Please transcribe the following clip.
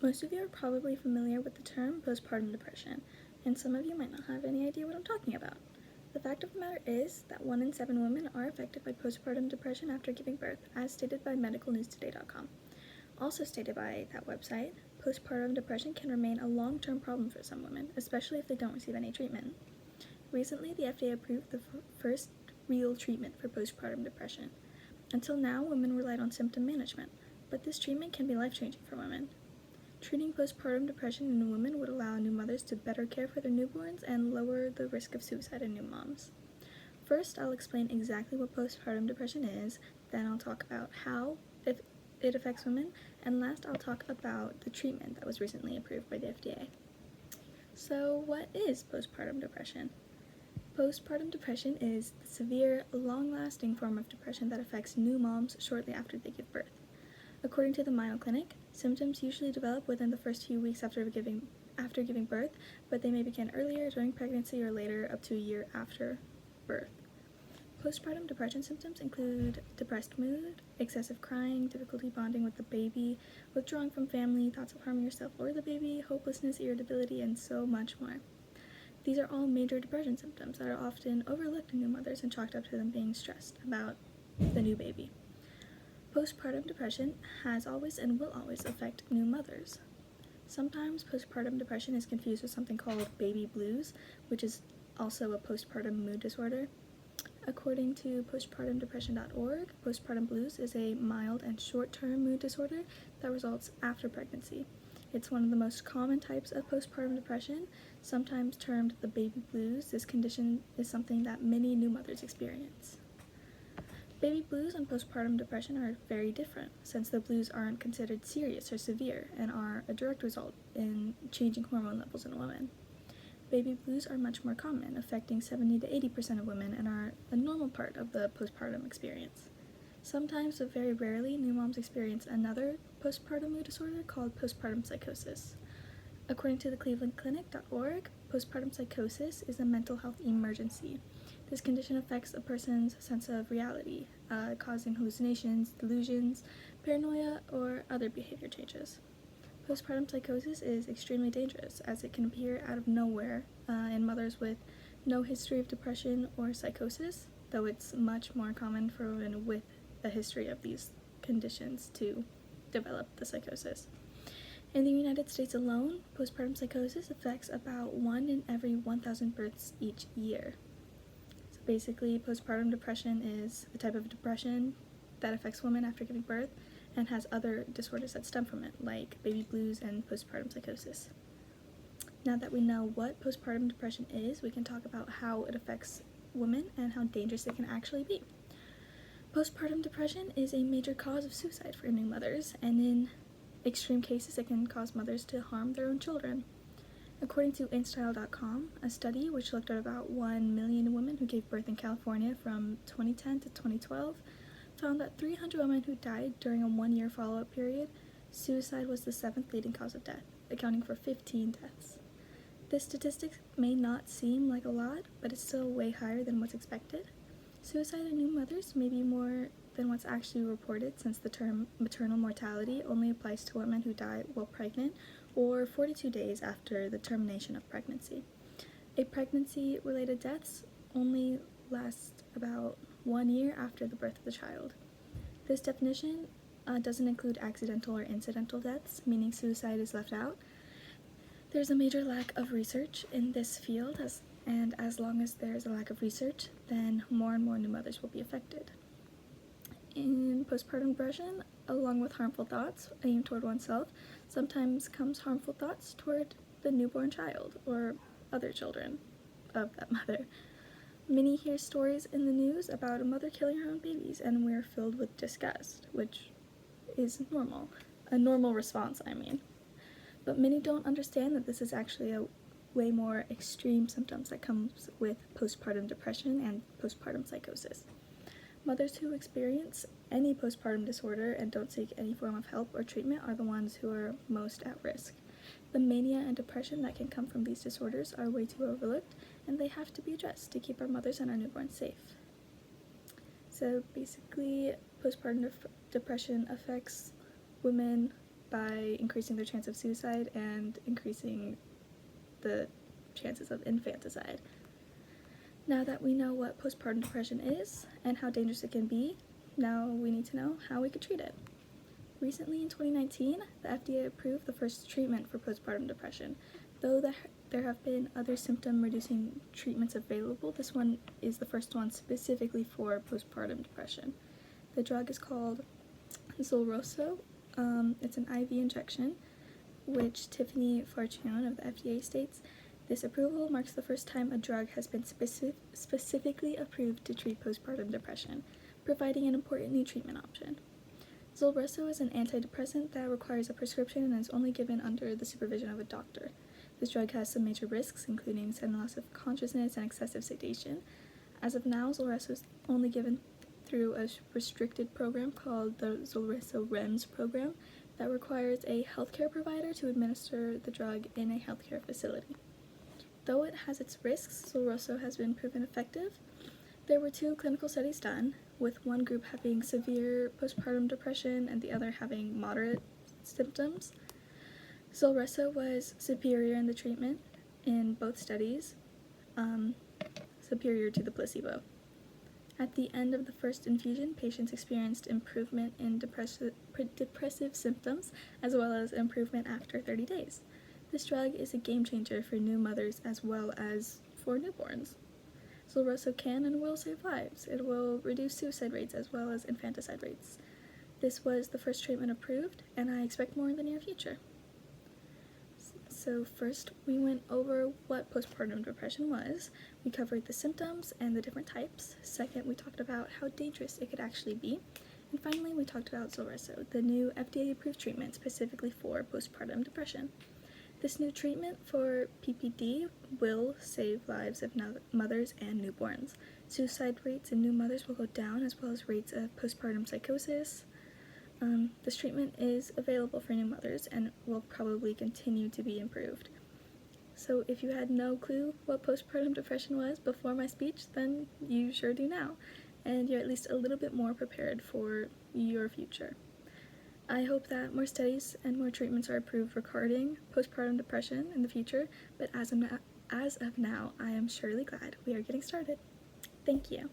Most of you are probably familiar with the term postpartum depression, and some of you might not have any idea what I'm talking about. The fact of the matter is that 1 in 7 women are affected by postpartum depression after giving birth, as stated by medicalnewstoday.com. Also stated by that website, postpartum depression can remain a long-term problem for some women, especially if they don't receive any treatment. Recently, the FDA approved the first real treatment for postpartum depression. Until now, women relied on symptom management, but this treatment can be life-changing for women. Treating postpartum depression in women would allow new mothers to better care for their newborns and lower the risk of suicide in new moms. First, I'll explain exactly what postpartum depression is, then I'll talk about how it affects women, and last I'll talk about the treatment that was recently approved by the FDA. So, what is postpartum depression? Postpartum depression is the severe, long-lasting form of depression that affects new moms shortly after they give birth. According to the Mayo Clinic, symptoms usually develop within the first few weeks after giving birth, but they may begin earlier during pregnancy or later, up to a year after birth. Postpartum depression symptoms include depressed mood, excessive crying, difficulty bonding with the baby, withdrawing from family, thoughts of harming yourself or the baby, hopelessness, irritability, and so much more. These are all major depression symptoms that are often overlooked in new mothers and chalked up to them being stressed about the new baby. Postpartum depression has always and will always affect new mothers. Sometimes postpartum depression is confused with something called baby blues, which is also a postpartum mood disorder. According to postpartumdepression.org, postpartum blues is a mild and short-term mood disorder that results after pregnancy. It's one of the most common types of postpartum depression, sometimes termed the baby blues. This condition is something that many new mothers experience. Baby blues and postpartum depression are very different, since the blues aren't considered serious or severe and are a direct result in changing hormone levels in women. Baby blues are much more common, affecting 70 to 80% of women, and are a normal part of the postpartum experience. Sometimes, but very rarely, new moms experience another postpartum mood disorder called postpartum psychosis. According to the clevelandclinic.org, postpartum psychosis is a mental health emergency. This condition affects a person's sense of reality, causing hallucinations, delusions, paranoia, or other behavior changes. Postpartum psychosis is extremely dangerous, as it can appear out of nowhere in mothers with no history of depression or psychosis, though it's much more common for women with a history of these conditions to develop the psychosis. In the United States alone, postpartum psychosis affects about 1 in every 1,000 births each year. So basically, postpartum depression is a type of depression that affects women after giving birth and has other disorders that stem from it, like baby blues and postpartum psychosis. Now that we know what postpartum depression is, we can talk about how it affects women and how dangerous it can actually be. Postpartum depression is a major cause of suicide for new mothers, and in extreme cases, it can cause mothers to harm their own children. According to InStyle.com, a study which looked at about 1 million women who gave birth in California from 2010 to 2012 found that 300 women who died during a 1-year follow-up period, suicide was the 7th leading cause of death, accounting for 15 deaths. This statistic may not seem like a lot, but it's still way higher than what's expected. Suicide in new mothers may be more than what's actually reported, since the term maternal mortality only applies to women who die while pregnant or 42 days after the termination of pregnancy. A pregnancy-related deaths only last about 1 year after the birth of the child. This definition doesn't include accidental or incidental deaths, meaning suicide is left out. There's a major lack of research in this field, and as long as there's a lack of research, then more and more new mothers will be affected. In postpartum depression, along with harmful thoughts aimed toward oneself, sometimes comes harmful thoughts toward the newborn child or other children of that mother. Many hear stories in the news about a mother killing her own babies, and we're filled with disgust, which is normal. A normal response, I mean. But many don't understand that this is actually a way more extreme symptoms that comes with postpartum depression and postpartum psychosis. Mothers who experience any postpartum disorder and don't seek any form of help or treatment are the ones who are most at risk. The mania and depression that can come from these disorders are way too overlooked, and they have to be addressed to keep our mothers and our newborns safe. So basically, postpartum depression affects women by increasing their chance of suicide and increasing the chances of infanticide. Now that we know what postpartum depression is and how dangerous it can be, now we need to know how we could treat it. Recently in 2019, the FDA approved the first treatment for postpartum depression. Though there have been other symptom-reducing treatments available, this one is the first one specifically for postpartum depression. The drug is called Zulrosso. It's an IV injection, which Tiffany Farchione of the FDA states, "This approval marks the first time a drug has been specifically approved to treat postpartum depression, providing an important new treatment option." Zulresso is an antidepressant that requires a prescription and is only given under the supervision of a doctor. This drug has some major risks, including sudden loss of consciousness and excessive sedation. As of now, Zulresso is only given through a restricted program called the Zulresso REMS program that requires a healthcare provider to administer the drug in a healthcare facility. Though it has its risks, Zulresso has been proven effective. There were 2 clinical studies done, with one group having severe postpartum depression and the other having moderate symptoms. Zulresso was superior in the treatment in both studies, superior to the placebo. At the end of the first infusion, patients experienced improvement in depressive symptoms, as well as improvement after 30 days. This drug is a game changer for new mothers as well as for newborns. Zulresso can and will save lives. It will reduce suicide rates as well as infanticide rates. This was the first treatment approved, and I expect more in the near future. So first, we went over what postpartum depression was. We covered the symptoms and the different types. Second, we talked about how dangerous it could actually be. And finally, we talked about Zulresso, the new FDA-approved treatment specifically for postpartum depression. This new treatment for PPD will save lives of mothers and newborns. Suicide rates in new mothers will go down, as well as rates of postpartum psychosis. This treatment is available for new mothers and will probably continue to be improved. So if you had no clue what postpartum depression was before my speech, then you sure do now, and you're at least a little bit more prepared for your future. I hope that more studies and more treatments are approved regarding postpartum depression in the future, but as of now, I am surely glad we are getting started. Thank you.